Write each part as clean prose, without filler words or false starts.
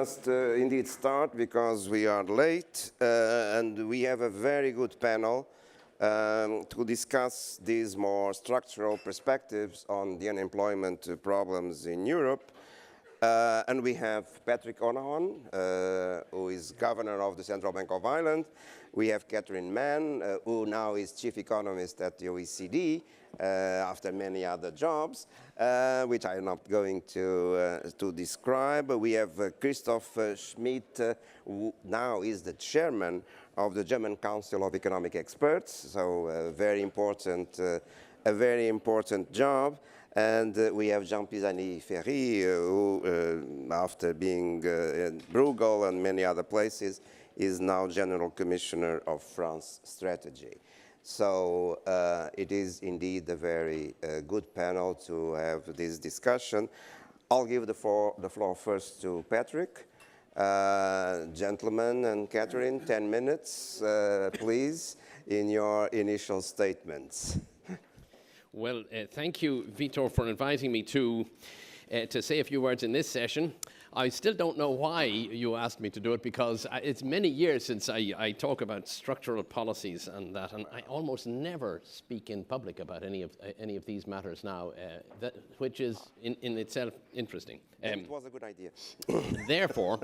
must indeed start because we are late and we have a very good panel to discuss these more structural perspectives on the unemployment problems in Europe. And we have Patrick Honohan, who is governor of the Central Bank of Ireland. We have Mann, who now is chief economist at the OECD after many other jobs, which I'm not going to describe. We have Christoph Schmidt, who now is the chairman of the German Council of Economic Experts, so a very important job. And we have Pisani-Ferry, who, after being in Bruegel and many other places, is now General Commissioner of France Strategy. So it is indeed a very good panel to have this discussion. I'll give the floor first to Patrick. Gentlemen and Catherine, 10 minutes, please, in your initial statements. Well, thank you, Vítor, for inviting me to say a few words in this session. I still don't know why you asked me to do it, because it's many years since I talk about structural policies and that, and I almost never speak in public about any of these matters now, which is in itself interesting. It was a good idea. Therefore,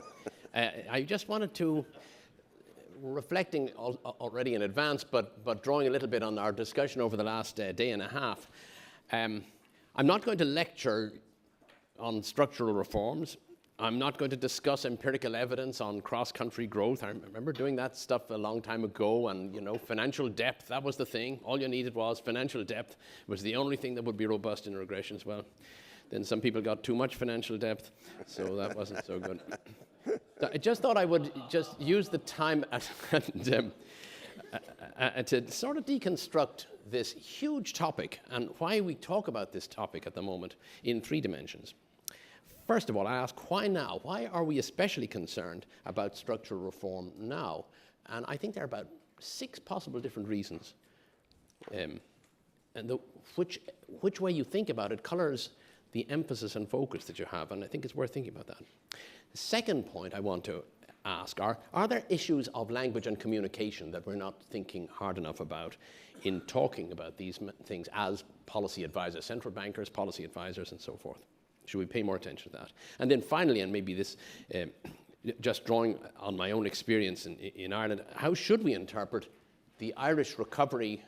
I just wanted to, reflecting already in advance, but drawing a little bit on our discussion over the last day and a half, I'm not going to lecture on structural reforms. I'm not going to discuss empirical evidence on cross-country growth. I remember doing that stuff a long time ago, and financial depth, that was the thing. All you needed was financial depth. It was the only thing that would be robust in regressions. Well, then some people got too much financial depth, so that wasn't so good. So I just thought I would just use the time to sort of deconstruct this huge topic and why we talk about this topic at the moment in three dimensions. First of all, I ask, why now? Why are we especially concerned about structural reform now? And I think there are about 6 possible different reasons. And which way you think about it colors the emphasis and focus that you have, and I think it's worth thinking about that. The second point I want to ask are there issues of language and communication that we're not thinking hard enough about in talking about these things as policy advisors, central bankers, policy advisors, and so forth? Should we pay more attention to that? And then finally, and maybe this, just drawing on my own experience in Ireland, how should we interpret the Irish recovery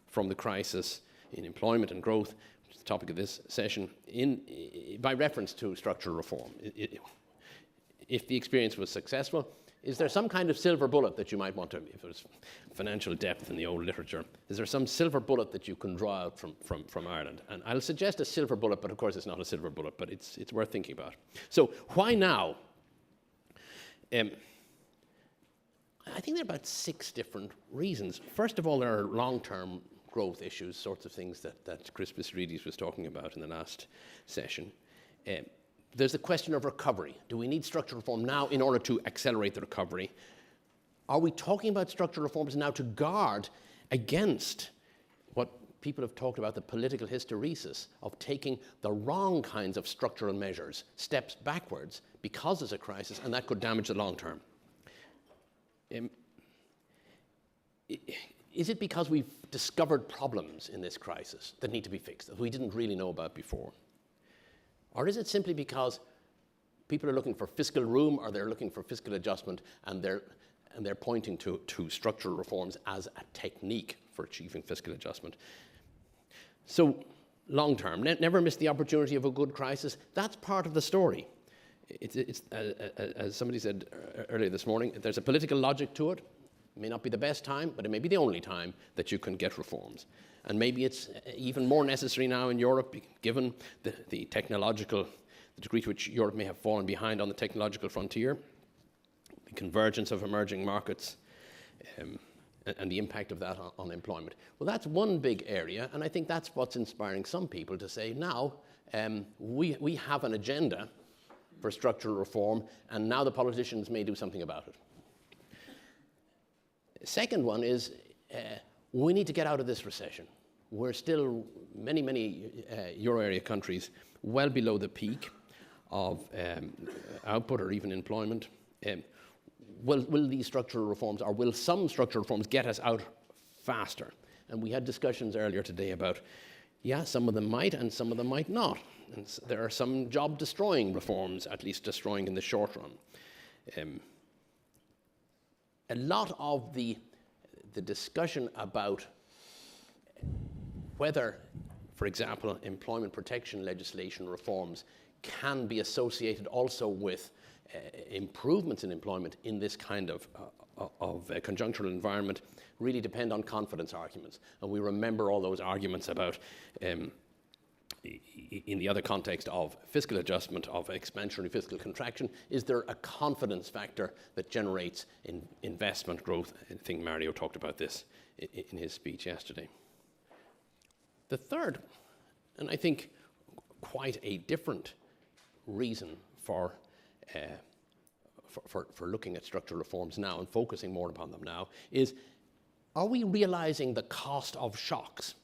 from the crisis in employment and growth, which is the topic of this session, by reference to structural reform? If the experience was successful, is there some kind of silver bullet that you might want to, if it was financial depth in the old literature, is there some silver bullet that you can draw out from Ireland? And I'll suggest a silver bullet, but of course it's not a silver bullet, but it's worth thinking about. So why now? I think there are about 6 different reasons. First of all, there are long-term growth issues, sorts of things that Chris Pisarides was talking about in the last session. There's the question of recovery. Do we need structural reform now in order to accelerate the recovery? Are we talking about structural reforms now to guard against what people have talked about, the political hysteresis of taking the wrong kinds of structural measures, steps backwards, because there's a crisis, and that could damage the long term? Is it because we've discovered problems in this crisis that need to be fixed, that we didn't really know about before? Or is it simply because people are looking for fiscal room, or they're looking for fiscal adjustment, and they're pointing to structural reforms as a technique for achieving fiscal adjustment? So, long term, never miss the opportunity of a good crisis. That's part of the story. It's as somebody said earlier this morning, there's a political logic to it. It may not be the best time, but it may be the only time that you can get reforms. And maybe it's even more necessary now in Europe, given the degree to which Europe may have fallen behind on the technological frontier, the convergence of emerging markets, and the impact of that on employment. Well, that's one big area, and I think that's what's inspiring some people to say, now we have an agenda for structural reform, and now the politicians may do something about it. Second one is we need to get out of this recession. We're still, many euro area countries, well below the peak. output or even employment. Will these structural reforms, or will some structural reforms get us out faster? And we had discussions earlier today about, yeah, some of them might and some of them might not. And there are some job-destroying reforms, at least destroying in the short run. A lot of the discussion about whether, for example, employment protection legislation reforms can be associated also with improvements in employment in this kind of conjunctural environment really depend on confidence arguments. And we remember all those arguments about, in the other context of fiscal adjustment, of expansionary fiscal contraction, is there a confidence factor that generates investment growth? I think Mario talked about this in his speech yesterday. The third, and I think quite a different reason for looking at structural reforms now and focusing more upon them now is, are we realizing the cost of shocks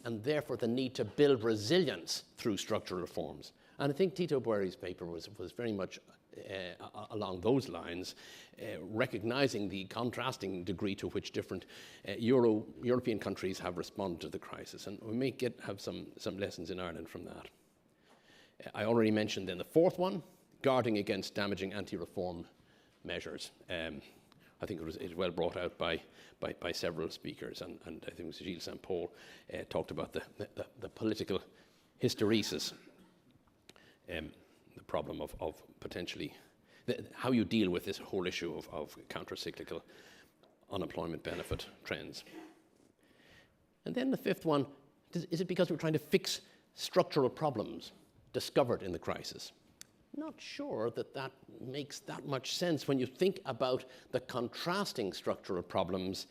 and therefore the need to build resilience through structural reforms? And I think Tito Boeri's paper was very much along those lines, recognizing the contrasting degree to which different European countries have responded to the crisis. And we may have some lessons in Ireland from that. I already mentioned then the fourth one, guarding against damaging anti-reform measures. I think it was well brought out by several speakers, and I think it was Gilles Saint-Paul talked about the political hysteresis, the problem of potentially how you deal with this whole issue of counter-cyclical unemployment benefit trends. And then the fifth one, is it because we're trying to fix structural problems discovered in the crisis? Not sure that makes that much sense when you think about the contrasting structural problems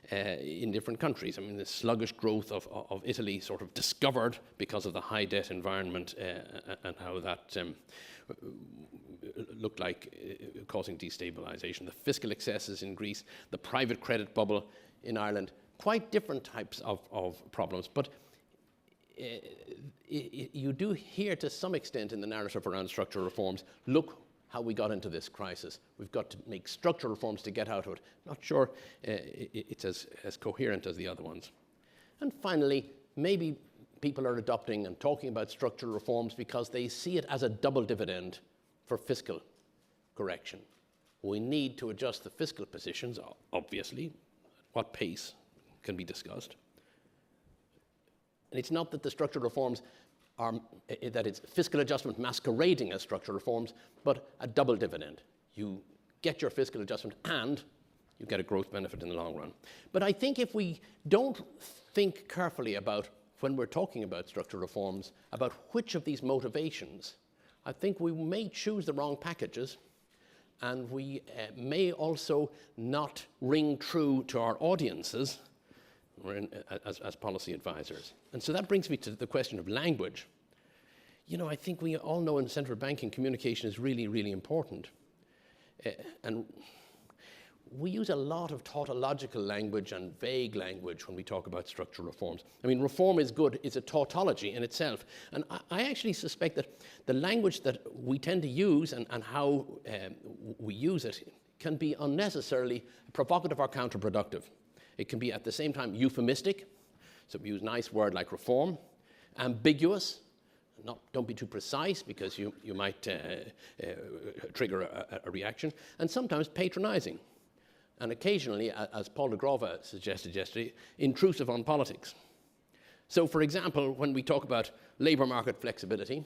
in different countries. I mean, the sluggish growth of Italy sort of discovered because of the high debt environment and how that looked like causing destabilization. The fiscal excesses in Greece, the private credit bubble in Ireland, quite different types of problems. But you do hear to some extent in the narrative around structural reforms, look how we got into this crisis. We've got to make structural reforms to get out of it. Not sure it's as coherent as the other ones. And finally, maybe people are adopting and talking about structural reforms because they see it as a double dividend for fiscal correction. We need to adjust the fiscal positions, obviously. At what pace can be discussed. And it's not that the structural reforms are, that it's fiscal adjustment masquerading as structural reforms, but a double dividend. You get your fiscal adjustment and you get a growth benefit in the long run. But I think if we don't think carefully about, when we're talking about structural reforms, about which of these motivations, I think we may choose the wrong packages, and we may also not ring true to our audiences as policy advisors. And so that brings me to the question of language. You know, I think we all know in central banking communication is really, really important. And we use a lot of tautological language and vague language when we talk about structural reforms. I mean, reform is good, it's a tautology in itself. And I actually suspect that the language that we tend to use and how we use it can be unnecessarily provocative or counterproductive. It can be at the same time euphemistic, so we use a nice word like reform, ambiguous, don't be too precise because you might trigger a reaction, and sometimes patronizing. And occasionally, as Paul de Grove suggested yesterday, intrusive on politics. So, for example, when we talk about labour market flexibility,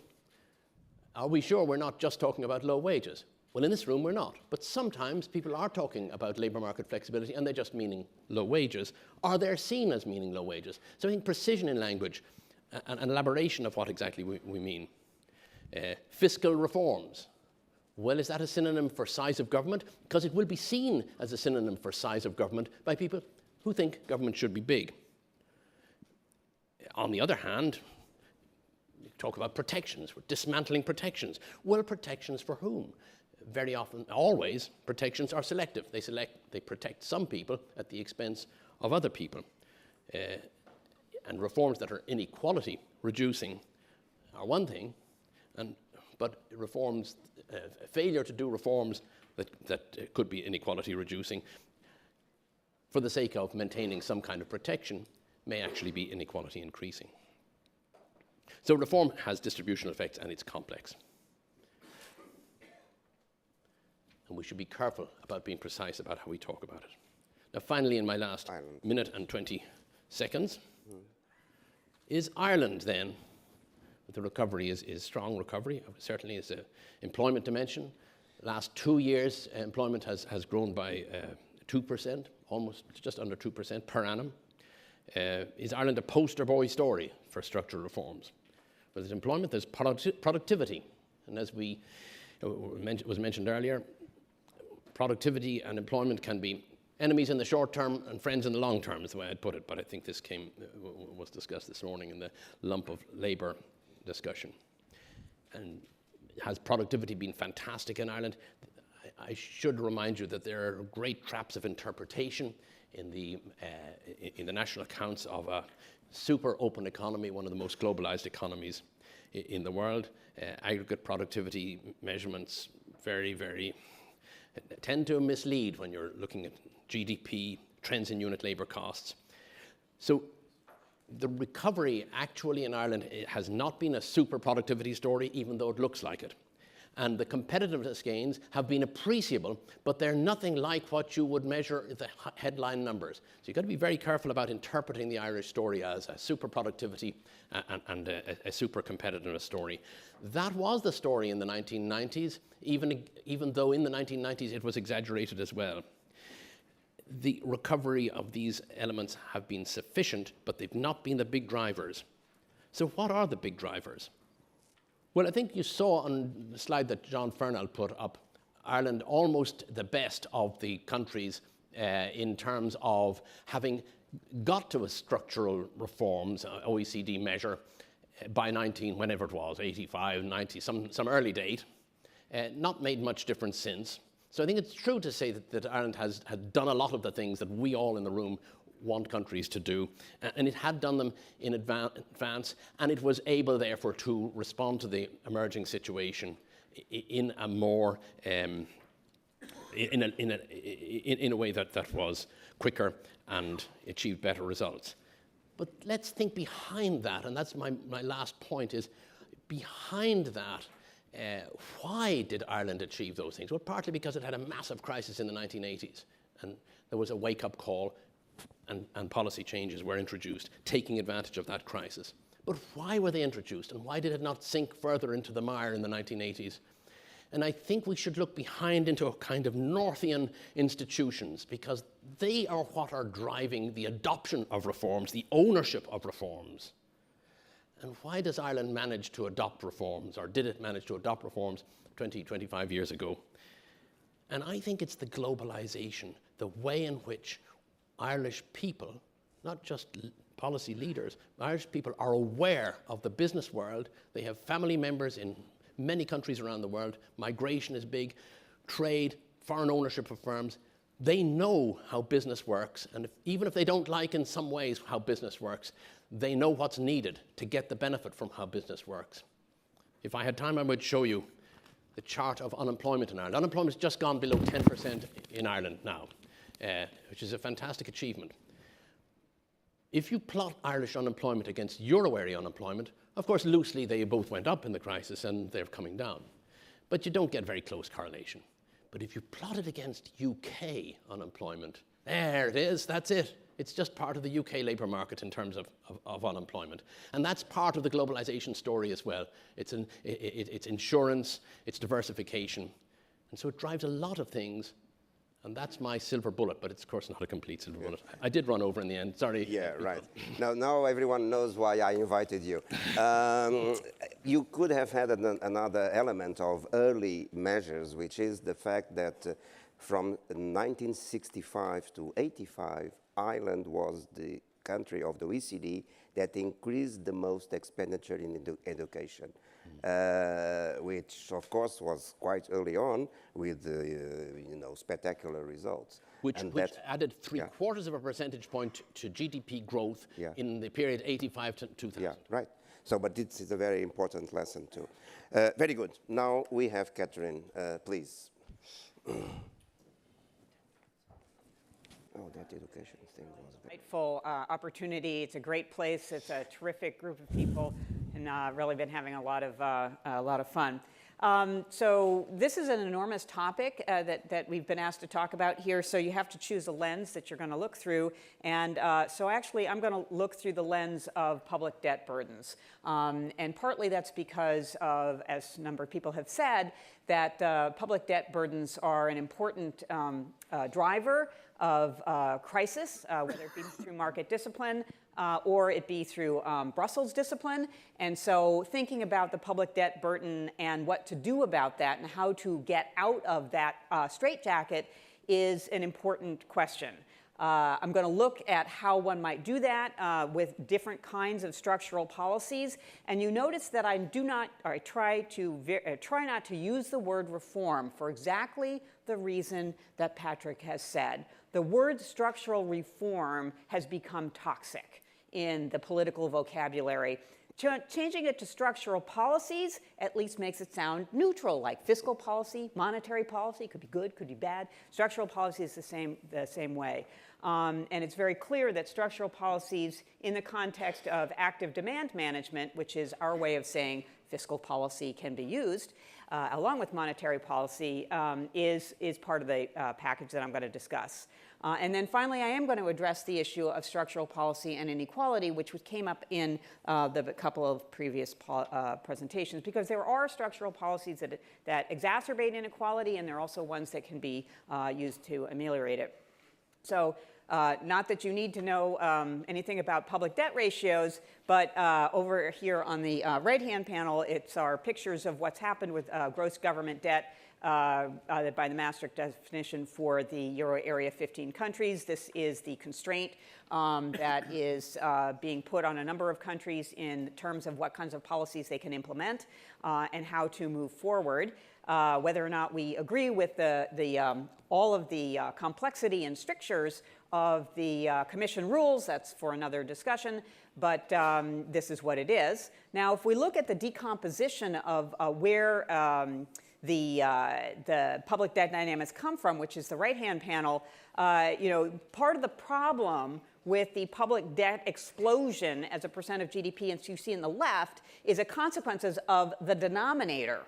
are we sure we're not just talking about low wages? Well, in this room, we're not. But sometimes people are talking about labour market flexibility and they're just meaning low wages, or they're seen as meaning low wages. So I think precision in language and an elaboration of what exactly we mean. Fiscal reforms. Well, is that a synonym for size of government? Because it will be seen as a synonym for size of government by people who think government should be big. On the other hand, you talk about protections. We're dismantling protections. Well, protections for whom? Very often, always, protections are selective. They protect some people at the expense of other people. And reforms that are inequality reducing are one thing, and but reforms, failure to do reforms that could be inequality reducing for the sake of maintaining some kind of protection may actually be inequality increasing. So reform has distributional effects and it's complex. And we should be careful about being precise about how we talk about it. Now finally, in my last minute and 20 seconds, is Ireland then, the recovery is strong recovery, certainly is an employment dimension. Last 2 years, employment has grown by 2%, almost just under 2% per annum. Is Ireland a poster boy story for structural reforms? Well, there's employment, there's productivity. And as was mentioned earlier, productivity and employment can be enemies in the short term and friends in the long term is the way I'd put it. But I think this was discussed this morning in the lump of labour discussion. And has productivity been fantastic in Ireland? I should remind you that there are great traps of interpretation in the national accounts of a super open economy, one of the most globalized economies in the world. Aggregate productivity measurements tend to mislead when you're looking at GDP, trends in unit labour costs. So the recovery actually in Ireland has not been a super productivity story, even though it looks like it. And the competitiveness gains have been appreciable, but they're nothing like what you would measure the headline numbers. So you've got to be very careful about interpreting the Irish story as a super productivity and a super competitiveness story. That was the story in the 1990s, even though in the 1990s it was exaggerated as well. The recovery of these elements have been sufficient, but they've not been the big drivers. So what are the big drivers? Well, I think you saw on the slide that John Fernald put up, Ireland almost the best of the countries in terms of having got to a structural reforms, OECD measure, by whenever it was, 85, 90, some early date, not made much difference since. So I think it's true to say that Ireland had done a lot of the things that we all in the room want countries to do, and it had done them in advance, and it was able, therefore, to respond to the emerging situation in a more in a way that was quicker and achieved better results. But let's think behind that, and that's my last point, is behind that, why did Ireland achieve those things? Well, partly because it had a massive crisis in the 1980s, and there was a wake-up call, and policy changes were introduced, taking advantage of that crisis. But why were they introduced, and why did it not sink further into the mire in the 1980s? And I think we should look behind into a kind of Northian institutions, because they are what are driving the adoption of reforms, the ownership of reforms. And why does Ireland manage to adopt reforms, or did it manage to adopt reforms 20, 25 years ago? And I think it's the globalization, the way in which Irish people, not just policy leaders, Irish people are aware of the business world. They have family members in many countries around the world. Migration is big, trade, foreign ownership of firms. They know how business works, and even if they don't like in some ways how business works, they know what's needed to get the benefit from how business works. If I had time, I would show you the chart of unemployment in Ireland. Unemployment has just gone below 10% in Ireland now, which is a fantastic achievement. If you plot Irish unemployment against euro area unemployment, of course, loosely they both went up in the crisis and they're coming down. But you don't get very close correlation. But if you plot it against UK unemployment, there it is, that's it. It's just part of the UK labour market in terms of unemployment. And that's part of the globalisation story as well. It's insurance, it's diversification. And so it drives a lot of things. And that's my silver bullet, but it's of course not a complete silver bullet. I did run over in the end, sorry. Yeah, right. Now everyone knows why I invited you. You could have had another element of early measures, which is the fact that from 1965 to 85, Ireland was the country of the OECD that increased the most expenditure in education, which of course was quite early on with spectacular results. Which added three-quarters of a percentage point to GDP growth in the period 85 to 2000. Yeah, right. So, but this is a very important lesson too. Very good. Now we have Catherine, please. Oh, that education thing was Delightful opportunity. It's a great place. It's a terrific group of people, and really been having a lot of fun. So this is an enormous topic that we've been asked to talk about here. So you have to choose a lens that you're going to look through. And so actually, I'm going to look through the lens of public debt burdens. And partly that's because of, as a number of people have said, that public debt burdens are an important driver of crisis, whether it be through market discipline or it be through Brussels discipline. And so thinking about the public debt burden and what to do about that and how to get out of that straitjacket is an important question. I'm going to look at how one might do that with different kinds of structural policies. And you notice that I try not to use the word reform for exactly the reason that Patrick has said. The word structural reform has become toxic in the political vocabulary. Changing it to structural policies at least makes it sound neutral, like fiscal policy, monetary policy, could be good, could be bad. Structural policy is the same way. And it's very clear that structural policies in the context of active demand management, which is our way of saying fiscal policy can be used, along with monetary policy, is part of the package that I'm going to discuss. And then finally, I am going to address the issue of structural policy and inequality, which came up in the couple of previous presentations, because there are structural policies that exacerbate inequality, and there are also ones that can be used to ameliorate it. So not that you need to know anything about public debt ratios, but over here on the right-hand panel, it's our pictures of what's happened with gross government debt by the Maastricht definition for the Euro area 15 countries. This is the constraint that is being put on a number of countries in terms of what kinds of policies they can implement and how to move forward. Whether or not we agree with all of the complexity and strictures of the Commission rules, that's for another discussion, but this is what it is. Now, if we look at the decomposition of where the public debt dynamics come from, which is the right-hand panel, part of the problem with the public debt explosion as a percent of GDP, as you see in the left, is a consequences of the denominator.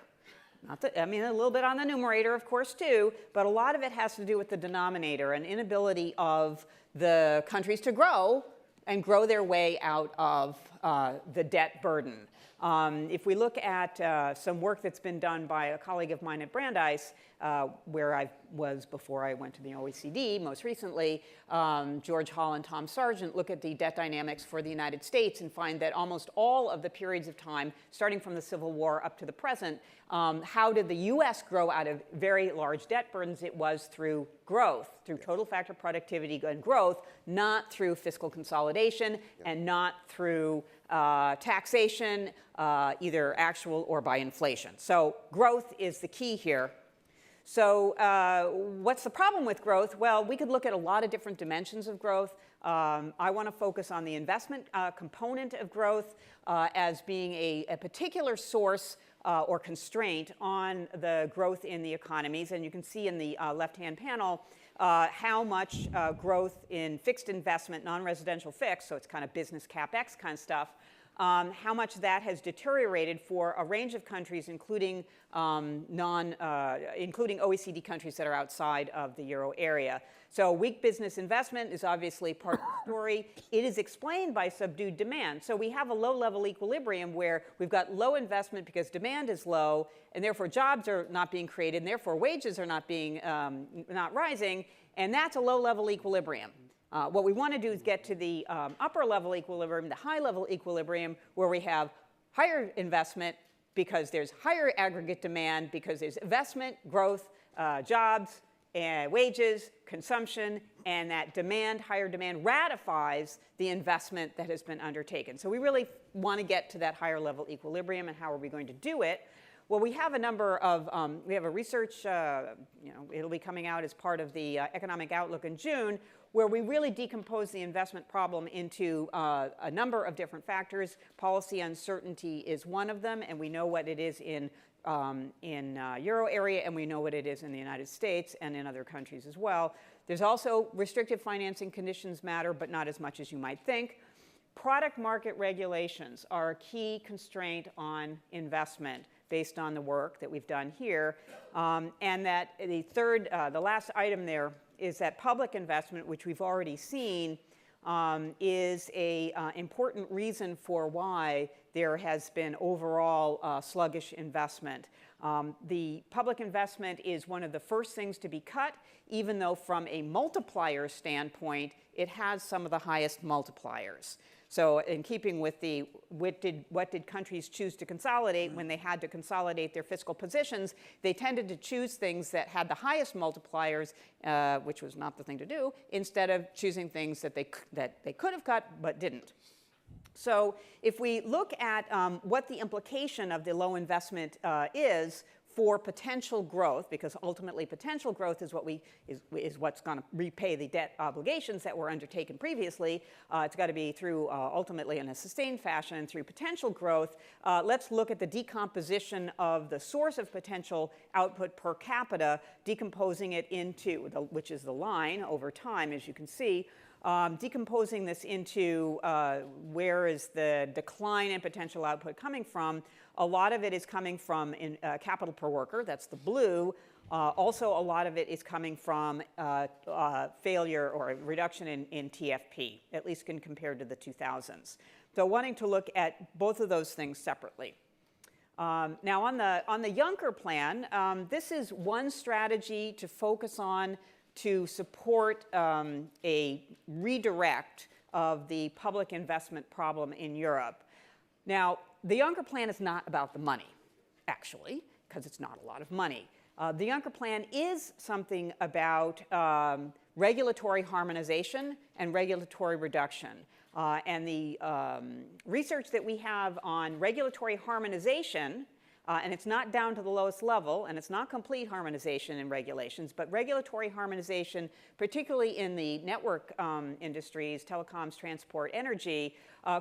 A little bit on the numerator, of course, too, but a lot of it has to do with the denominator and inability of the countries to grow and grow their way out of the debt burden. If we look at some work that's been done by a colleague of mine at Brandeis, where I was before I went to the OECD, most recently, George Hall and Tom Sargent look at the debt dynamics for the United States and find that almost all of the periods of time, starting from the Civil War up to the present, how did the US grow out of very large debt burdens? It was through growth, through total factor productivity and growth, not through fiscal consolidation and not through taxation, either actual or by inflation. So growth is the key here. So what's the problem with growth? Well, we could look at a lot of different dimensions of growth. I want to focus on the investment component of growth as being a particular source or constraint on the growth in the economies. And you can see in the left-hand panel how much growth in fixed investment, non-residential fixed, so it's kind of business CapEx kind of stuff, how much that has deteriorated for a range of countries, including including OECD countries that are outside of the euro area. So weak business investment is obviously part of the story. It is explained by subdued demand. So we have a low-level equilibrium where we've got low investment because demand is low, and therefore jobs are not being created, and therefore wages are not rising, and that's a low-level equilibrium. What we want to do is get to the upper-level equilibrium, the high-level equilibrium, where we have higher investment because there's higher aggregate demand, because there's investment, growth, jobs, and wages, consumption, and that demand, higher demand, ratifies the investment that has been undertaken. So we really want to get to that higher-level equilibrium, and how are we going to do it? Well, we have a number of, we have a research, it'll be coming out as part of the Economic Outlook in June, where we really decompose the investment problem into a number of different factors. Policy uncertainty is one of them, and we know what it is in Euro area, and we know what it is in the United States and in other countries as well. There's also restrictive financing conditions matter, but not as much as you might think. Product market regulations are a key constraint on investment based on the work that we've done here. And that the last item there is that public investment, which we've already seen, is an important reason for why there has been overall sluggish investment. The public investment is one of the first things to be cut, even though from a multiplier standpoint, it has some of the highest multipliers. So in keeping with the what did countries choose to consolidate when they had to consolidate their fiscal positions, they tended to choose things that had the highest multipliers, which was not the thing to do, instead of choosing things that they could have cut but didn't. So if we look at what the implication of the low investment is for potential growth, because ultimately potential growth is what's going to repay the debt obligations that were undertaken previously. It's got to be through ultimately in a sustained fashion through potential growth. Let's look at the decomposition of the source of potential output per capita, decomposing it into which is the line over time, as you can see. Decomposing this into where is the decline in potential output coming from. A lot of it is coming from capital per worker, that's the blue. Also, a lot of it is coming from failure or reduction in TFP, at least compared to the 2000s. So wanting to look at both of those things separately. Now on the Juncker plan, this is one strategy to focus on to support a redirect of the public investment problem in Europe. Now, the Juncker plan is not about the money, actually, because it's not a lot of money. The Juncker plan is something about regulatory harmonization and regulatory reduction. And the research that we have on regulatory harmonization, and it's not down to the lowest level, and it's not complete harmonization in regulations, but regulatory harmonization, particularly in the network industries, telecoms, transport, energy,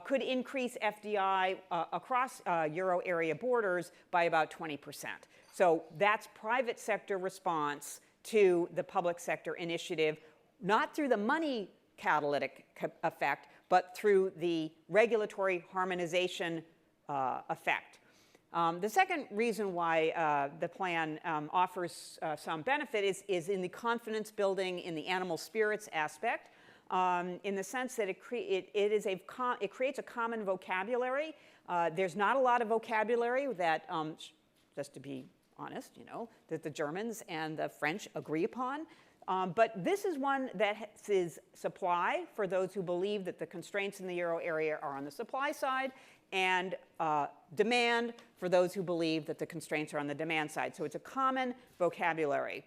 could increase FDI across Euro area borders by about 20%. So that's private sector response to the public sector initiative, not through the money catalytic effect, but through the regulatory harmonization effect. The second reason why the plan offers some benefit is in the confidence building in the animal spirits aspect, in the sense that it creates a common vocabulary. There's not a lot of vocabulary that, just to be honest, that the Germans and the French agree upon. But this is one that is supply for those who believe that the constraints in the Euro area are on the supply side, and demand for those who believe that the constraints are on the demand side. So it's a common vocabulary.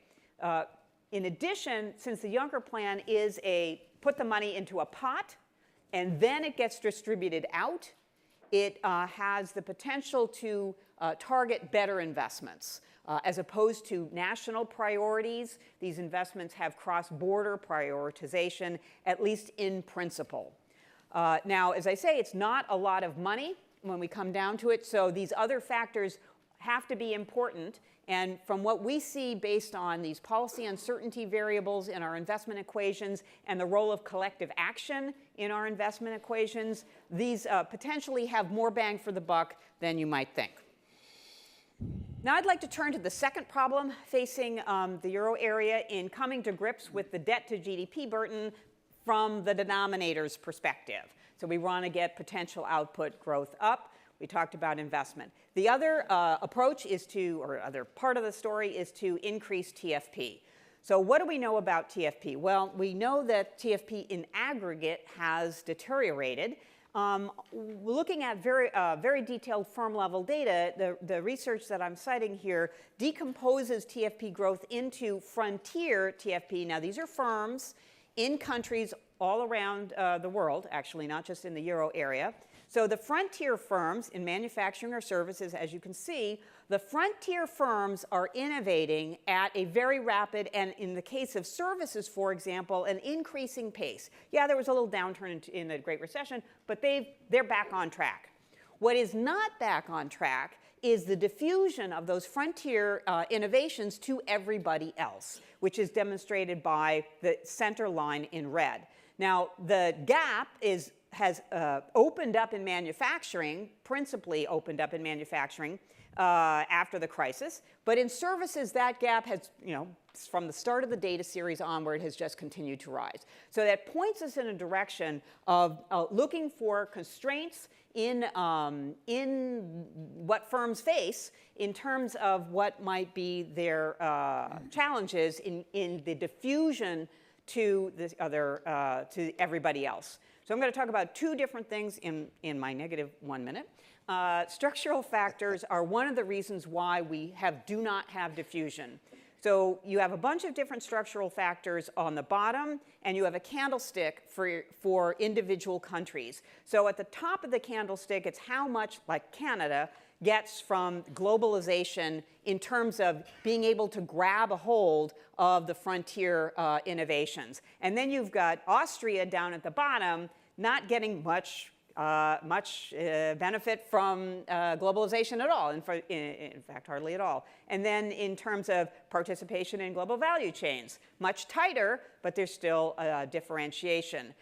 In addition, since the Juncker plan is put the money into a pot and then it gets distributed out, it has the potential to target better investments. As opposed to national priorities, these investments have cross-border prioritization, at least in principle. Now, as I say, it's not a lot of money when we come down to it, so these other factors have to be important. And from what we see based on these policy uncertainty variables in our investment equations and the role of collective action in our investment equations, these potentially have more bang for the buck than you might think. Now I'd like to turn to the second problem facing the Euro area in coming to grips with the debt to GDP burden from the denominator's perspective. So we want to get potential output growth up. We talked about investment. The other approach is or other part of the story is to increase TFP. So what do we know about TFP? Well, we know that TFP in aggregate has deteriorated. Looking at very detailed firm-level data, the research that I'm citing here decomposes TFP growth into frontier TFP. Now, these are firms in countries all around the world, actually, not just in the Euro area. So the frontier firms in manufacturing or services, as you can see, the frontier firms are innovating at a very rapid, and in the case of services, for example, an increasing pace. Yeah, there was a little downturn in the Great Recession, but they're back on track. What is not back on track is the diffusion of those frontier innovations to everybody else, which is demonstrated by the center line in red. Now, the gap has opened up in manufacturing, principally opened up in manufacturing after the crisis. But in services, that gap has, from the start of the data series onward, has just continued to rise. So that points us in a direction of looking for constraints in what firms face in terms of what might be their challenges in the diffusion to this to everybody else. So I'm going to talk about two different things in my negative 1 minute. Structural factors are one of the reasons why we do not have diffusion. So you have a bunch of different structural factors on the bottom, and you have a candlestick for individual countries. So at the top of the candlestick, it's how much, like Canada, gets from globalization in terms of being able to grab a hold of the frontier innovations. And then you've got Austria down at the bottom, not getting much benefit from globalization at all, in fact, hardly at all. And then in terms of participation in global value chains, much tighter, but there's still differentiation.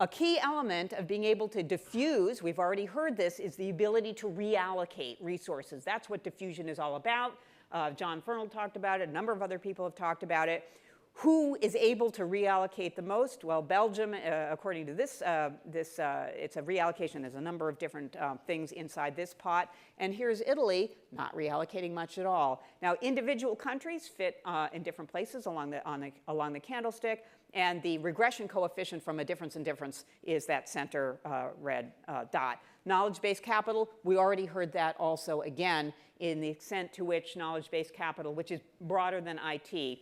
A key element of being able to diffuse, we've already heard this, is the ability to reallocate resources. That's what diffusion is all about. John Fernald talked about it. A number of other people have talked about it. Who is able to reallocate the most? Well, Belgium, according to this, it's a reallocation. There's a number of different things inside this pot. And here's Italy, not reallocating much at all. Now, individual countries fit in different places along the candlestick. And the regression coefficient from a difference in difference is that center red dot. Knowledge-based capital, we already heard that also again in the extent to which knowledge-based capital, which is broader than IT,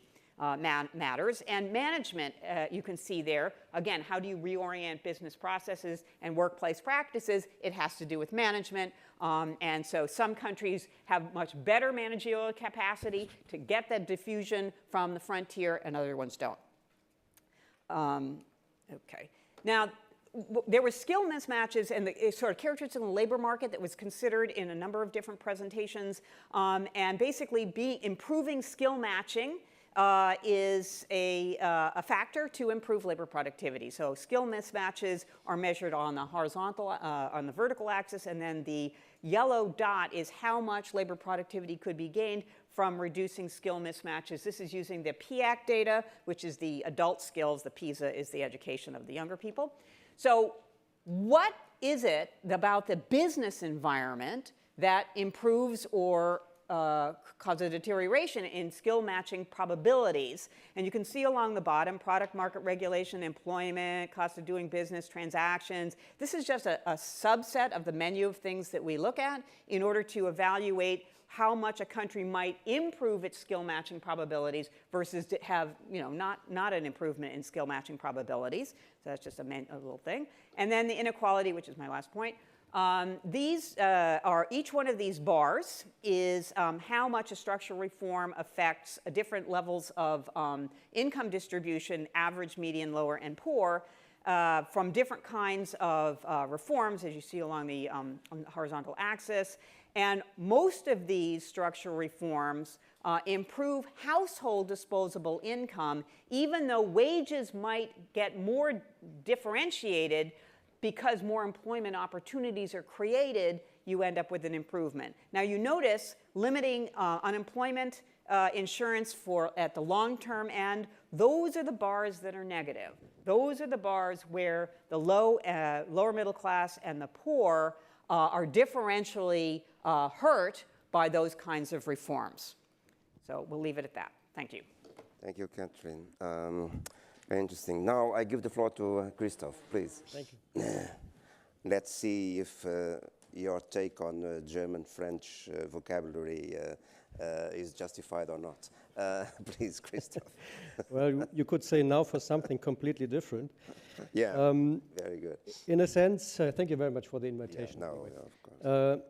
matters. And management, you can see there, again, how do you reorient business processes and workplace practices? It has to do with management. And so some countries have much better managerial capacity to get that diffusion from the frontier, and other ones don't. Okay. Now, there were skill mismatches and the sort of characteristics in the labor market that was considered in a number of different presentations. And basically, improving skill matching is a factor to improve labor productivity. So skill mismatches are measured on the horizontal, on the vertical axis, and then the yellow dot is how much labor productivity could be gained from reducing skill mismatches. This is using the PIAC data, which is the adult skills. The PISA is the education of the younger people. So what is it about the business environment that improves or cause a deterioration in skill matching probabilities? And you can see along the bottom, product market regulation, employment, cost of doing business, transactions. This is just a subset of the menu of things that we look at in order to evaluate how much a country might improve its skill matching probabilities versus to have, not an improvement in skill matching probabilities. So that's just a little thing. And then the inequality, which is my last point. Each one of these bars is how much a structural reform affects different levels of income distribution, average, median, lower, and poor, from different kinds of reforms, as you see along the horizontal axis. And most of these structural reforms improve household disposable income, even though wages might get more differentiated. Because more employment opportunities are created, you end up with an improvement. Now, you notice limiting unemployment insurance at the long-term end, those are the bars that are negative. Those are the bars where the lower middle class and the poor are differentially hurt by those kinds of reforms. So we'll leave it at that. Thank you. Thank you, Catherine. Very interesting. Now I give the floor to Christoph, please. Thank you. Let's see if your take on German-French vocabulary is justified or not. Please, Christoph. Well, you could say now for something completely different. Yeah, very good. In a sense, thank you very much for the invitation. Yeah, no, of course.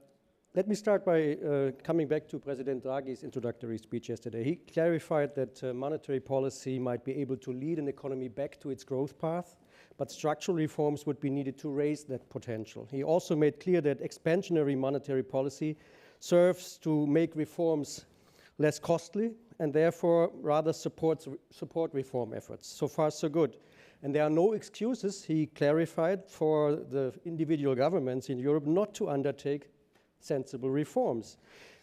Let me start by coming back to President Draghi's introductory speech yesterday. He clarified that monetary policy might be able to lead an economy back to its growth path, but structural reforms would be needed to raise that potential. He also made clear that expansionary monetary policy serves to make reforms less costly and therefore rather support reform efforts. So far, so good. And there are no excuses, he clarified, for the individual governments in Europe not to undertake sensible reforms.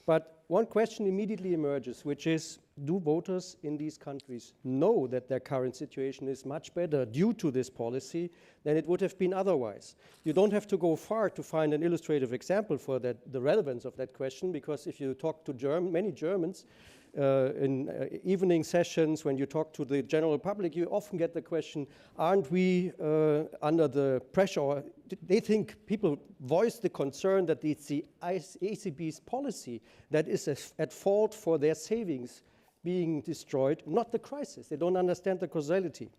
But one question immediately emerges, which is, do voters in these countries know that their current situation is much better due to this policy than it would have been otherwise? You don't have to go far to find an illustrative example for that, the relevance of that question, because if you talk to many Germans in evening sessions, when you talk to the general public, you often get the question, aren't we under the pressure? Or they think people voice the concern that it's the ECB's policy that is at fault for their savings being destroyed, not the crisis. They don't understand the causality.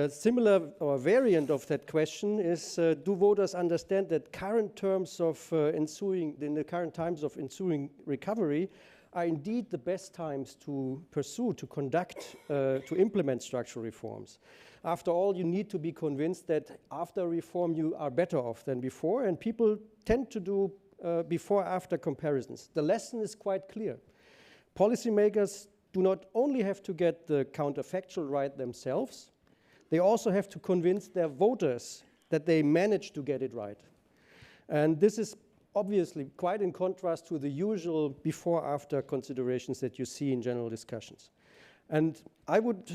Similar or variant of that question is, do voters understand that current terms of in the current times of ensuing recovery are indeed the best times to pursue, to conduct, to implement structural reforms? After all, you need to be convinced that after reform you are better off than before, and people tend to do before-after comparisons. The lesson is quite clear. Policymakers do not only have to get the counterfactual right themselves, they also have to convince their voters that they managed to get it right. And this is obviously quite in contrast to the usual before-after considerations that you see in general discussions. And I would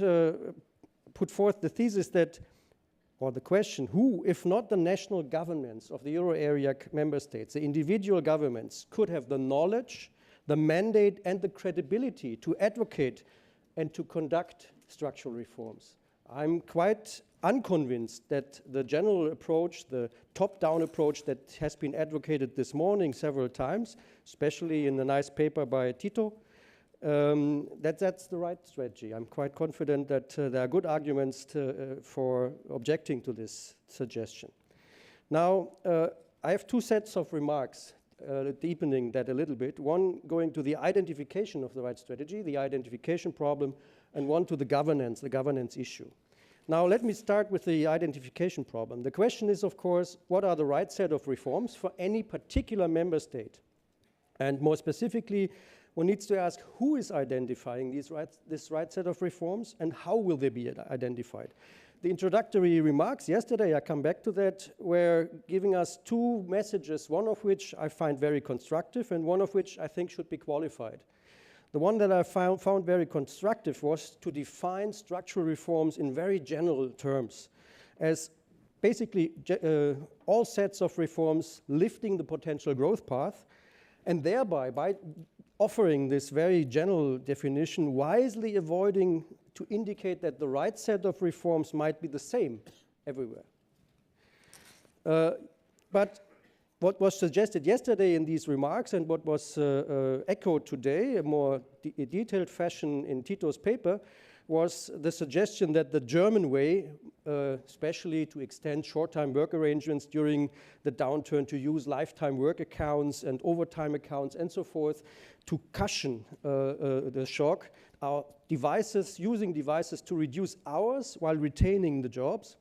put forth the thesis that, or the question, who, if not the national governments of the euro area member states, the individual governments, could have the knowledge, the mandate, and the credibility to advocate and to conduct structural reforms? I'm quite unconvinced that the general approach, the top-down approach that has been advocated this morning several times, especially in the nice paper by Tito, that's the right strategy. I'm quite confident that there are good arguments for objecting to this suggestion. Now, I have two sets of remarks, deepening that a little bit. One going to the identification of the right strategy, the identification problem, and one to the governance issue. Now, let me start with the identification problem. The question is, of course, what are the right set of reforms for any particular member state? And more specifically, one needs to ask who is identifying this right set of reforms and how will they be identified? The introductory remarks yesterday, I come back to that, were giving us two messages, one of which I find very constructive and one of which I think should be qualified. The one that I found very constructive was to define structural reforms in very general terms as basically all sets of reforms lifting the potential growth path, and thereby, by offering this very general definition, wisely avoiding to indicate that the right set of reforms might be the same everywhere. But what was suggested yesterday in these remarks and what was echoed today, a more detailed fashion in Tito's paper, was the suggestion that the German way, especially to extend short-time work arrangements during the downturn, to use lifetime work accounts and overtime accounts and so forth, to cushion the shock, our devices, using devices to reduce hours while retaining the jobs.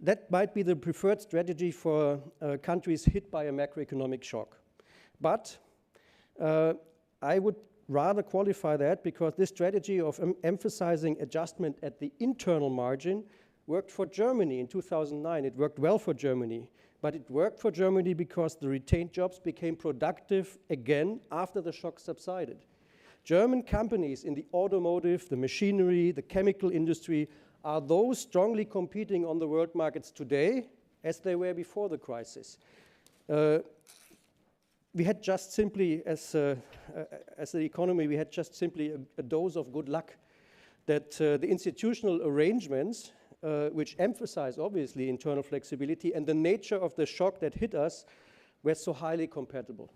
That might be the preferred strategy for countries hit by a macroeconomic shock. But I would rather qualify that because this strategy of emphasizing adjustment at the internal margin worked for Germany in 2009. It worked well for Germany. But it worked for Germany because the retained jobs became productive again after the shock subsided. German companies in the automotive, the machinery, the chemical industry are those strongly competing on the world markets today as they were before the crisis. We had just simply, as the economy, we had just simply a dose of good luck that the institutional arrangements, which emphasize obviously internal flexibility and the nature of the shock that hit us, were so highly compatible.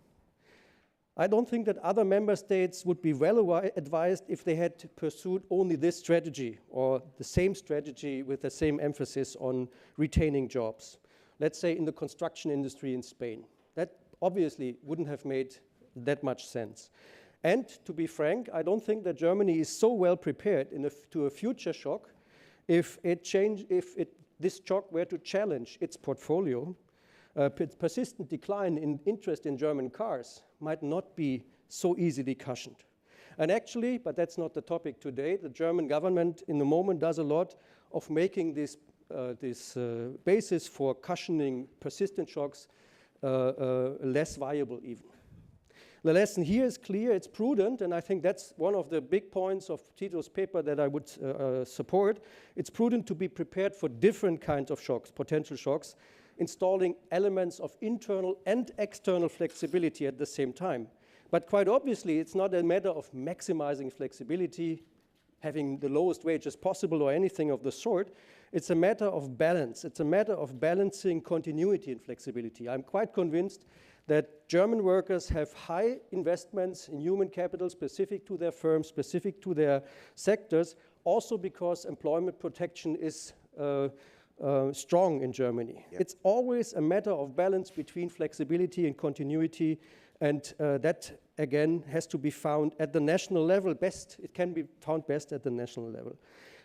I don't think that other member states would be well advised if they had pursued only this strategy or the same strategy with the same emphasis on retaining jobs. Let's say in the construction industry in Spain. That obviously wouldn't have made that much sense. And to be frank, I don't think that Germany is so well prepared to a future shock if this shock were to challenge its portfolio. Persistent decline in interest in German cars might not be so easily cushioned. And actually, but that's not the topic today, the German government in the moment does a lot of making this basis for cushioning persistent shocks less viable even. The lesson here is clear, it's prudent, and I think that's one of the big points of Tito's paper that I would support. It's prudent to be prepared for different kinds of shocks, potential shocks, installing elements of internal and external flexibility at the same time. But quite obviously, it's not a matter of maximizing flexibility, having the lowest wages possible or anything of the sort. It's a matter of balance. It's a matter of balancing continuity and flexibility. I'm quite convinced that German workers have high investments in human capital specific to their firms, specific to their sectors, also because employment protection is strong in Germany. Yep. It's always a matter of balance between flexibility and continuity, and that, again, has to be found at the national level best. It can be found best at the national level.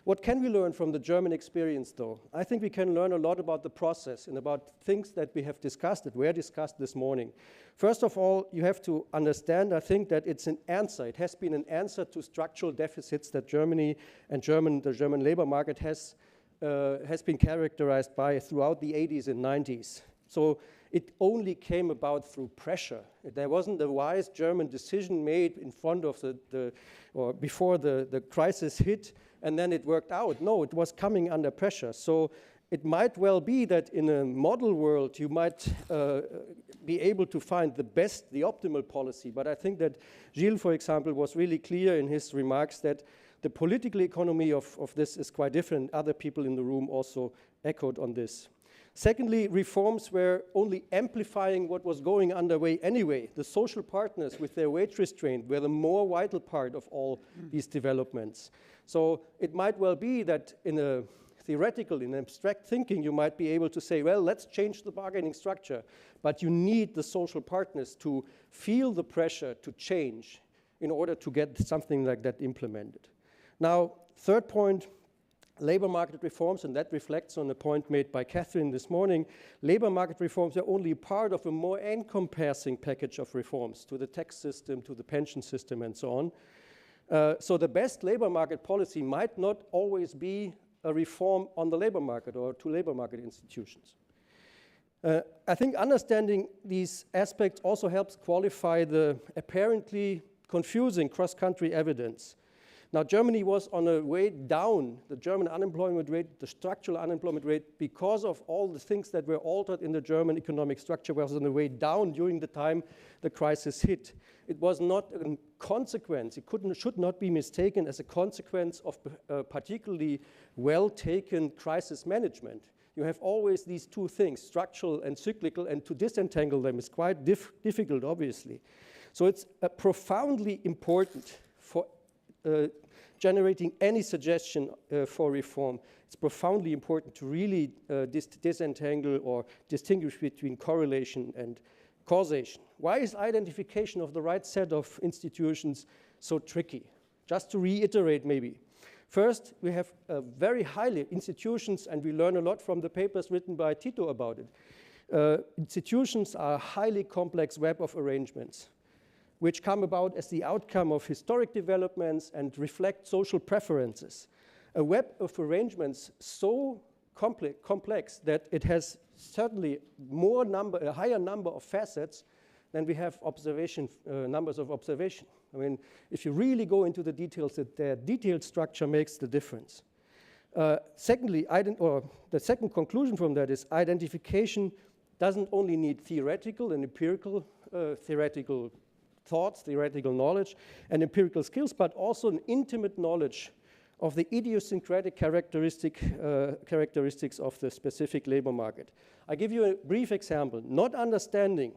What can we learn from the German experience, though? I think we can learn a lot about the process and about things that we have discussed, that were discussed this morning. First of all, you have to understand, I think, that it's an answer. It has been an answer to structural deficits that Germany and the German labor market has been characterized by throughout the 80s and 90s. So it only came about through pressure. There wasn't a wise German decision made in front of or before the crisis hit, and then it worked out. No, it was coming under pressure. So it might well be that in a model world, you might be able to find the optimal policy. But I think that Gilles, for example, was really clear in his remarks that the political economy of this is quite different. Other people in the room also echoed on this. Secondly, reforms were only amplifying what was going underway anyway. The social partners with their wage restraint were the more vital part of all these developments. So it might well be that in a theoretical, in abstract thinking, you might be able to say, well, let's change the bargaining structure. But you need the social partners to feel the pressure to change in order to get something like that implemented. Now, third point, labor market reforms, and that reflects on the point made by Catherine this morning. Labor market reforms are only part of a more encompassing package of reforms to the tax system, to the pension system, and so on. So the best labor market policy might not always be a reform on the labor market or to labor market institutions. I think understanding these aspects also helps qualify the apparently confusing cross-country evidence. Now, Germany was on a way down, the German unemployment rate, the structural unemployment rate, because of all the things that were altered in the German economic structure, was on the way down during the time the crisis hit. It was not a consequence, should not be mistaken as a consequence of particularly well-taken crisis management. You have always these two things, structural and cyclical, and to disentangle them is quite difficult, obviously. So it's profoundly important for generating any suggestion for reform. It's profoundly important to really disentangle or distinguish between correlation and causation. Why is identification of the right set of institutions so tricky? Just to reiterate maybe. First, we have very highly institutions, and we learn a lot from the papers written by Tito about it. Institutions are a highly complex web of arrangements, which come about as the outcome of historic developments and reflect social preferences. A web of arrangements so complex that it has certainly a higher number of facets than we have numbers of observation. I mean, if you really go into the details, their detailed structure makes the difference. Secondly, the second conclusion from that is identification doesn't only need theoretical and empirical thoughts, theoretical knowledge, and empirical skills, but also an intimate knowledge of the idiosyncratic characteristics of the specific labor market. I give you a brief example. Not understanding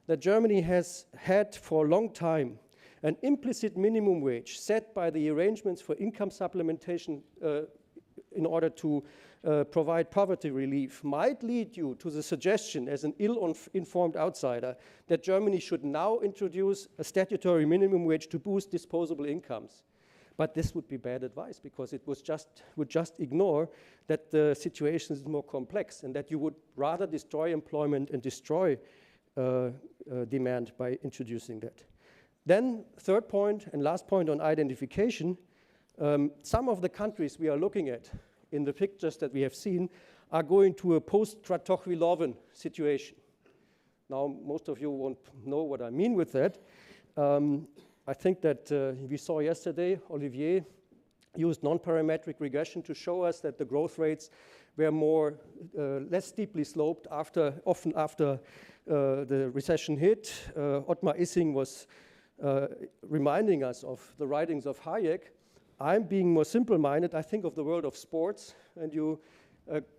that Germany has had for a long time an implicit minimum wage set by the arrangements for income supplementation in order to provide poverty relief might lead you to the suggestion, as an ill-informed outsider, that Germany should now introduce a statutory minimum wage to boost disposable incomes. But this would be bad advice, because it would just ignore that the situation is more complex and that you would rather destroy employment and destroy demand by introducing that. Then, third point and last point on identification, some of the countries we are looking at in the pictures that we have seen are going to a post-Kratochvílovin situation. Now, most of you won't know what I mean with that. I think that we saw yesterday, Olivier used non-parametric regression to show us that the growth rates were less steeply sloped often after the recession hit. Ottmar Issing was reminding us of the writings of Hayek. I'm being more simple-minded. I think of the world of sports, and you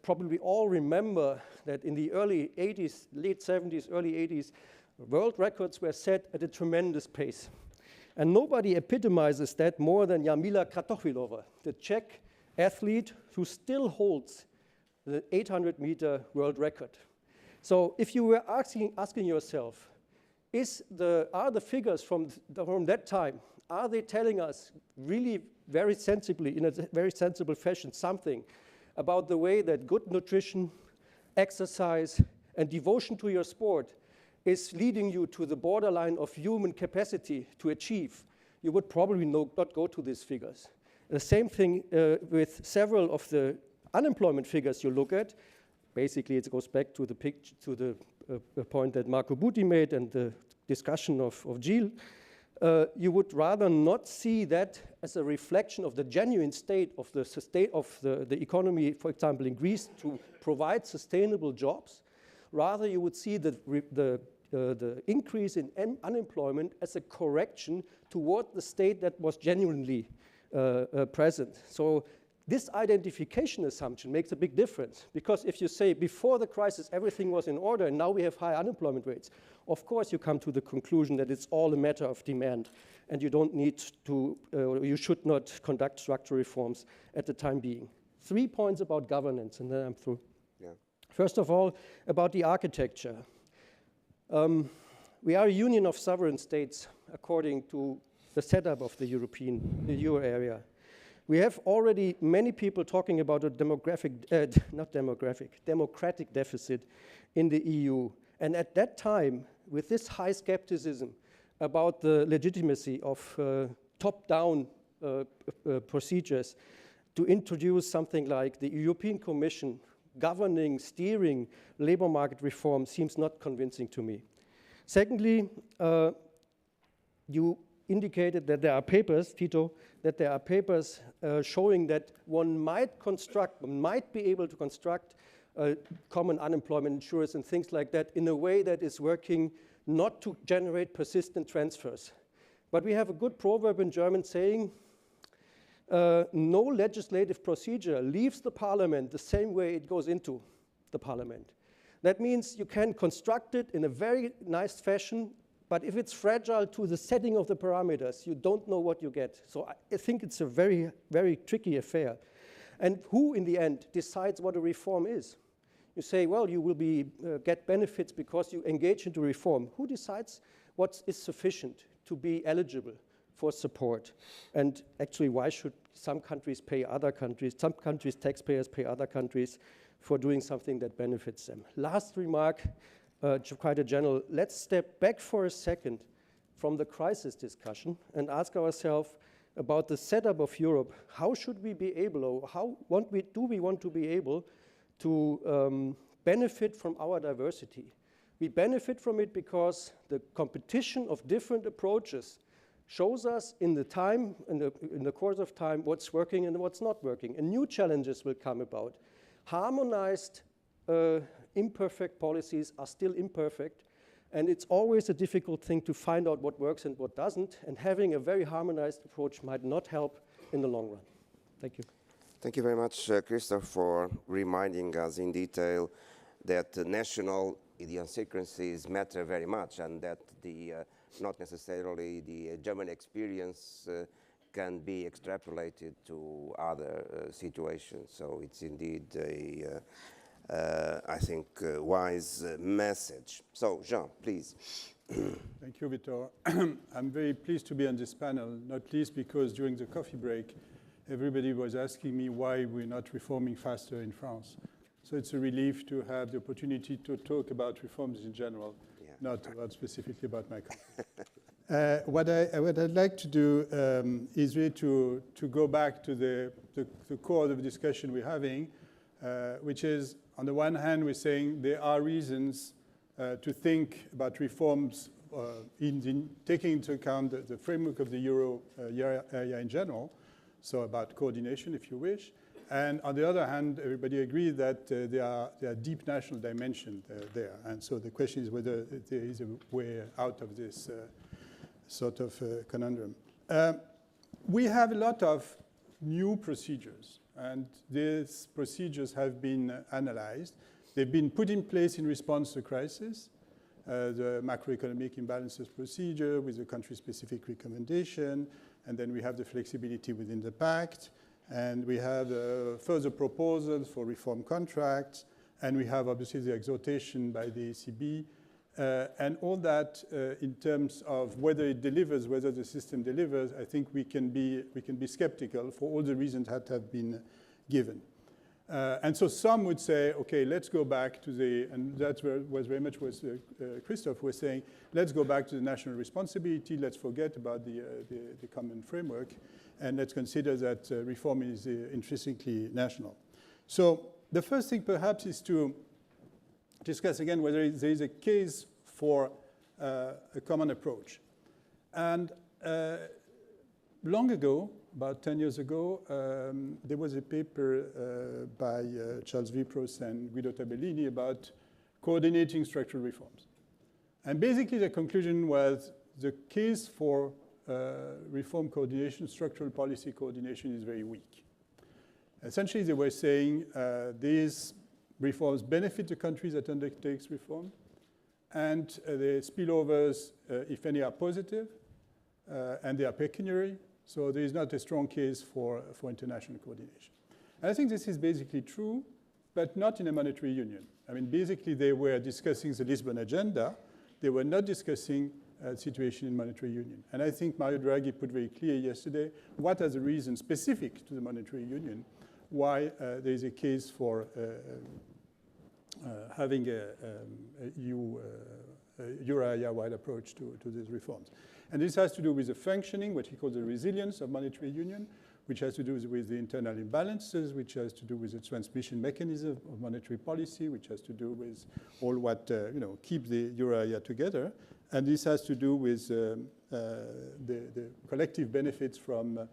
probably all remember that in the early 80s, late 70s, early 80s, world records were set at a tremendous pace. And nobody epitomizes that more than Jarmila Kratochvílová, the Czech athlete who still holds the 800-meter world record. So if you were asking yourself, are the figures from that time, are they telling us really very sensibly, in a very sensible fashion, something about the way that good nutrition, exercise, and devotion to your sport is leading you to the borderline of human capacity to achieve? You would probably not go to these figures. The same thing with several of the unemployment figures you look at. Basically, it goes back to the point that Marco Buti made and the discussion of Gilles. You would rather not see that as a reflection of the genuine state of the economy, for example, in Greece, to provide sustainable jobs. Rather, you would see the increase in unemployment as a correction toward the state that was genuinely present. So this identification assumption makes a big difference, because if you say before the crisis everything was in order and now we have high unemployment rates, of course you come to the conclusion that it's all a matter of demand and you don't need to, you should not conduct structural reforms at the time being. 3 points about governance, and then I'm through. Yeah. First of all, about the architecture. We are a union of sovereign states according to the setup of the Euro area. We have already many people talking about a democratic deficit in the EU. And at that time, with this high skepticism about the legitimacy of top-down procedures, to introduce something like the European Commission governing, steering labor market reform seems not convincing to me. Secondly, you indicated that there are papers, Tito, that there are papers showing that one might be able to construct common unemployment insurance and things like that in a way that is working not to generate persistent transfers. But we have a good proverb in German saying, no legislative procedure leaves the parliament the same way it goes into the parliament. That means you can construct it in a very nice fashion, but if it's fragile to the setting of the parameters, you don't know what you get. So I think it's a very, very tricky affair. And who, in the end, decides what a reform is? You say, well, you will get benefits because you engage into reform. Who decides what is sufficient to be eligible for support? And actually, why should some countries pay other countries, some countries' taxpayers pay other countries for doing something that benefits them? Last remark, quite a general. Let's step back for a second from the crisis discussion and ask ourselves about the setup of Europe. How should we be able, or how do we want to be able to benefit from our diversity? We benefit from it because the competition of different approaches shows us in the course of time what's working and what's not working. And new challenges will come about. Harmonized imperfect policies are still imperfect, and it's always a difficult thing to find out what works and what doesn't, and having a very harmonized approach might not help in the long run. Thank you. Thank you very much, Christoph, for reminding us in detail that the national the idiosyncrasies matter very much, and that not necessarily the German experience can be extrapolated to other situations. So it's indeed I think, wise message. So, Jean, please. Thank you, Vítor. I'm very pleased to be on this panel, not least because during the coffee break, everybody was asking me why we're not reforming faster in France. So it's a relief to have the opportunity to talk about reforms in general, not specifically about my country. What I'd like to do is really to go back to the core of the discussion we're having, which is, on the one hand, we're saying there are reasons to think about reforms taking into account the framework of the euro area in general, so about coordination, if you wish. And on the other hand, everybody agrees that there are deep national dimensions there. And so the question is whether there is a way out of this sort of conundrum. We have a lot of new procedures, and these procedures have been analyzed. They've been put in place in response to crisis. The macroeconomic imbalances procedure with the country-specific recommendation, and then we have the flexibility within the pact, and we have further proposals for reform contracts, and we have obviously the exhortation by the ECB, and all that in terms of whether it delivers, whether the system delivers. I think we can be skeptical for all the reasons that have been given. And so some would say, okay, let's go back to and that was very much what Christoph was saying, let's go back to the national responsibility, let's forget about the common framework, and let's consider that reform is intrinsically national. So the first thing perhaps is to discuss again whether there is a case for a common approach. And long ago, about 10 years ago, there was a paper by Charles Vipros and Guido Tabellini about coordinating structural reforms. And basically the conclusion was the case for reform coordination, structural policy coordination is very weak. Essentially they were saying these reforms benefit the countries that undertakes reform, and the spillovers, if any, are positive, and they are pecuniary. So there is not a strong case for international coordination. And I think this is basically true, but not in a monetary union. I mean, basically, they were discussing the Lisbon agenda. They were not discussing the situation in monetary union. And I think Mario Draghi put very clear yesterday what are the reasons specific to the monetary union why there is a case for having a euro area-wide approach to these reforms. And this has to do with the functioning, what he calls the resilience of monetary union, which has to do with the internal imbalances, which has to do with the transmission mechanism of monetary policy, which has to do with all what keep the euro area together. And this has to do with the collective benefits from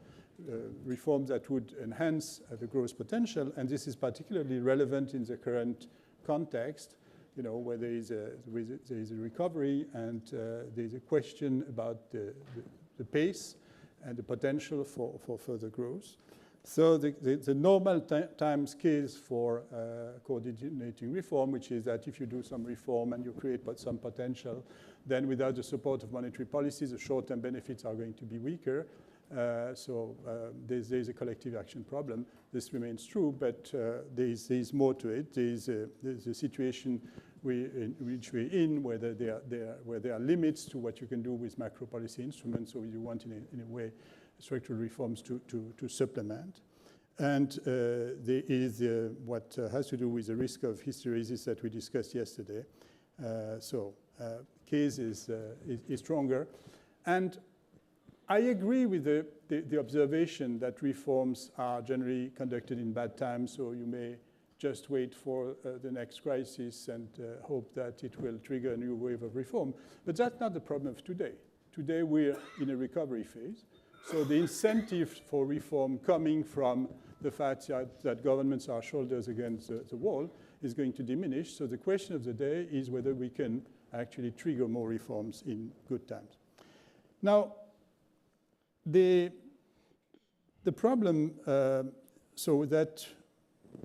reforms that would enhance the growth potential. And this is particularly relevant in the current context, where there is a recovery and there is a question about the pace and the potential for further growth. So the normal time scales for coordinating reform, which is that if you do some reform and you create some potential, then without the support of monetary policies, the short-term benefits are going to be weaker. So there's a collective action problem. This remains true, but there's more to it. There's a situation in which we're in where there are limits to what you can do with macro policy instruments, so you want in a way structural reforms to supplement. And there is what has to do with the risk of hysteresis that we discussed yesterday. So case is stronger. And I agree with the observation that reforms are generally conducted in bad times, so you may just wait for the next crisis and hope that it will trigger a new wave of reform. But that's not the problem of today. Today we're in a recovery phase. So the incentive for reform coming from the fact that governments are shoulders against the wall is going to diminish. So the question of the day is whether we can actually trigger more reforms in good times. Now, the problem, so that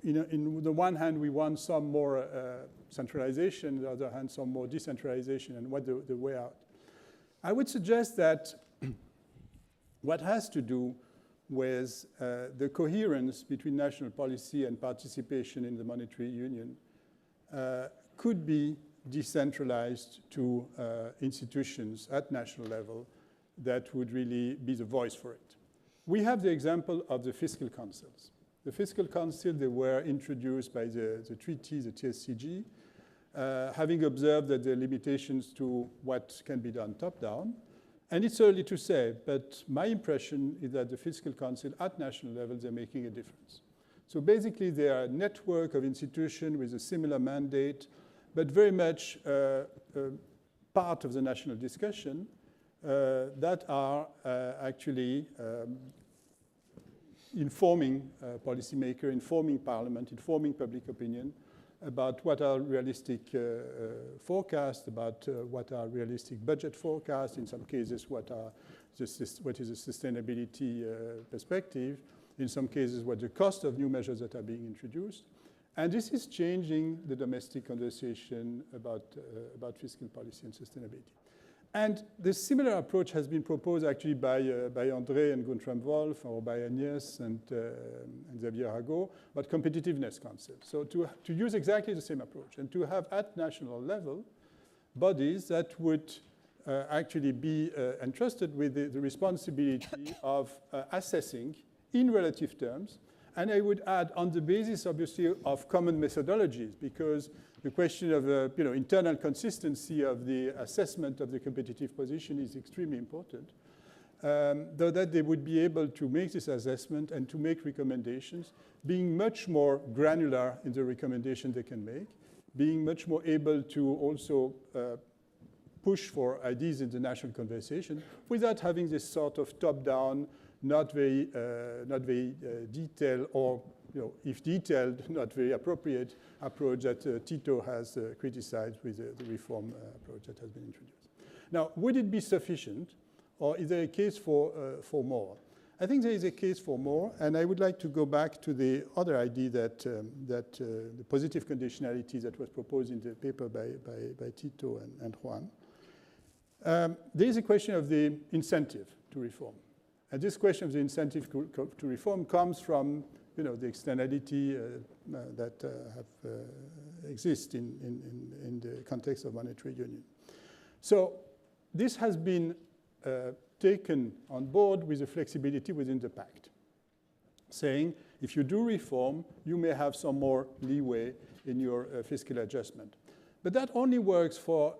in the one hand we want some more centralization, on the other hand, some more decentralization, and what the way out. I would suggest that what has to do with the coherence between national policy and participation in the monetary union could be decentralized to institutions at national level that would really be the voice for it. We have the example of the fiscal councils. The fiscal council, they were introduced by the treaty, the TSCG, having observed that there are limitations to what can be done top-down. And it's early to say, but my impression is that the fiscal council at national level, they're making a difference. So basically, they are a network of institutions with a similar mandate, but very much part of the national discussion that are actually informing policymakers, informing parliament, informing public opinion about what are realistic forecasts, about what are realistic budget forecasts, in some cases what is a sustainability perspective, in some cases what the cost of new measures that are being introduced. And this is changing the domestic conversation about fiscal policy and sustainability. And the similar approach has been proposed actually by André and Guntram Wolf, or by Agnès and Xavier Rago, about competitiveness council. So to use exactly the same approach and to have at national level bodies that would actually be entrusted with the responsibility of assessing in relative terms. And I would add on the basis, obviously, of common methodologies, because the question of internal consistency of the assessment of the competitive position is extremely important, though that they would be able to make this assessment and to make recommendations, being much more granular in the recommendation they can make, being much more able to also push for ideas in the national conversation without having this sort of top-down, not very detailed, or if detailed, not very appropriate approach that Tito has criticized with the reform approach that has been introduced. Now, would it be sufficient, or is there a case for more? I think there is a case for more, and I would like to go back to the other idea that the positive conditionality that was proposed in the paper by Tito and Juan. There is a question of the incentive to reform. And this question of the incentive to reform comes from the externality that exist in the context of monetary union. So this has been taken on board with the flexibility within the pact, saying if you do reform, you may have some more leeway in your fiscal adjustment. But that only works for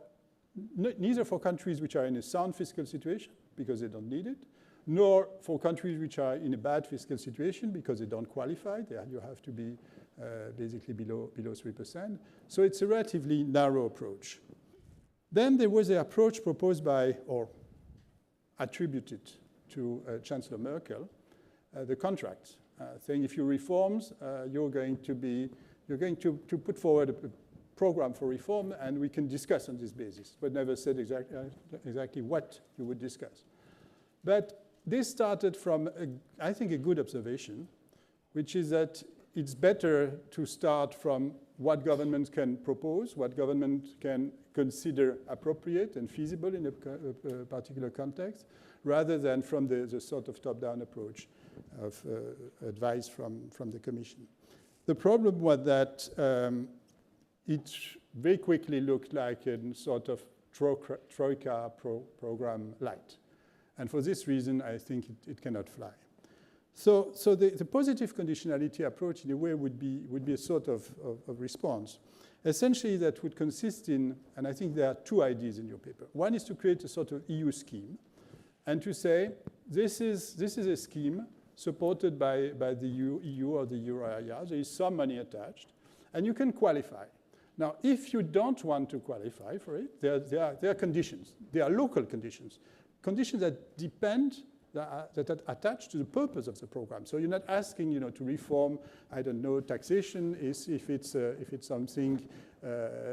neither for countries which are in a sound fiscal situation, because they don't need it, nor for countries which are in a bad fiscal situation because they don't qualify. There you have to be basically below 3%. So it's a relatively narrow approach. Then there was an approach proposed by, or attributed to Chancellor Merkel, the contract, saying if you reforms, you're going to put forward a program for reform, and we can discuss on this basis, but never said exactly what you would discuss. But this started from, I think, a good observation, which is that it's better to start from what governments can propose, what government can consider appropriate and feasible in a particular context, rather than from the sort of top-down approach of advice from the Commission. The problem was that it very quickly looked like a sort of Troika program light. And for this reason, I think it cannot fly. So the positive conditionality approach, in a way, would be a sort of response. Essentially, that would consist in, and I think there are two ideas in your paper. One is to create a sort of EU scheme, and to say, this is a scheme supported by the EU or the euro area. There is some money attached, and you can qualify. Now, if you don't want to qualify for it, there are conditions. There are local conditions. Conditions that depend, that are attached to the purpose of the program. So you're not asking, to reform, I don't know, taxation if it's something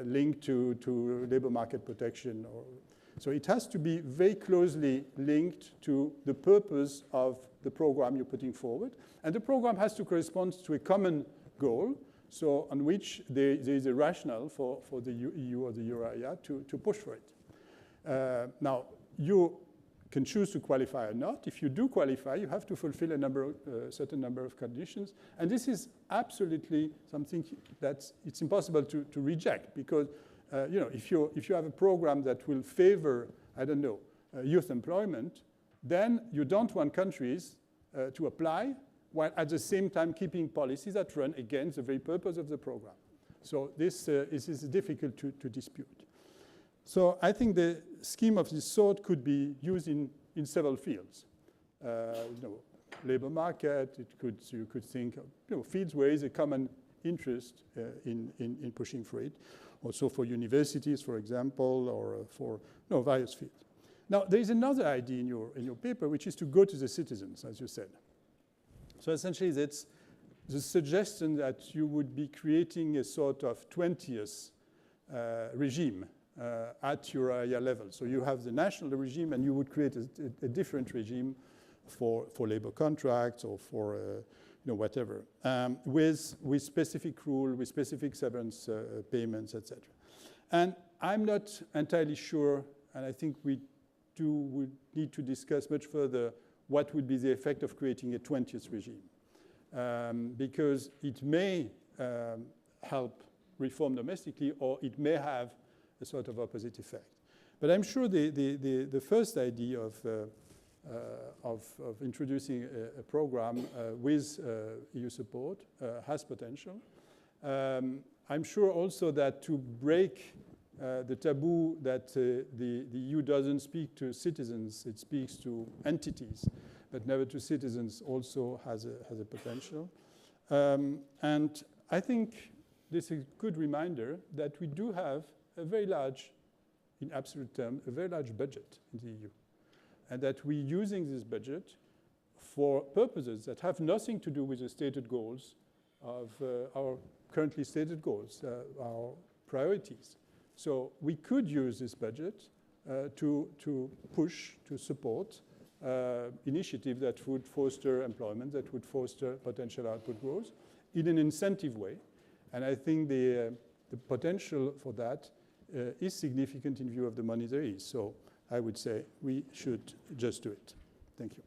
linked to labor market protection. So it has to be very closely linked to the purpose of the program you're putting forward. And the program has to correspond to a common goal, so on which there is a rationale for the EU or the euro area to push for it. Now, you can choose to qualify or not. If you do qualify, you have to fulfill a certain number of conditions. And this is absolutely something that it's impossible to reject, because if you have a program that will favor, I don't know, youth employment, then you don't want countries to apply while at the same time keeping policies that run against the very purpose of the program. So this is difficult to dispute. So I think the scheme of this sort could be used in several fields. Labor market, you could think of fields where there is a common interest in pushing for it. Also for universities, for example, or for various fields. Now, there is another idea in your paper, which is to go to the citizens, as you said. So essentially, that's the suggestion that you would be creating a sort of 20th regime at your area level. So you have the national regime, and you would create a different regime for labor contracts or for whatever, with specific rule, with specific severance payments, etc. And I'm not entirely sure, and I think we need to discuss much further what would be the effect of creating a 20th regime, because it may help reform domestically, or it may have a sort of opposite effect. But I'm sure the first idea of introducing a program with EU support has potential. I'm sure also that to break the taboo that the EU doesn't speak to citizens, it speaks to entities, but never to citizens, also has a potential. And I think this is a good reminder that we do have a very large, in absolute terms, a very large budget in the EU. And that we're using this budget for purposes that have nothing to do with the stated goals of our currently stated goals, our priorities. So we could use this budget to push, to support initiatives that would foster employment, that would foster potential output growth in an incentive way. And I think the potential for that is significant in view of the money there is. So I would say we should just do it. Thank you.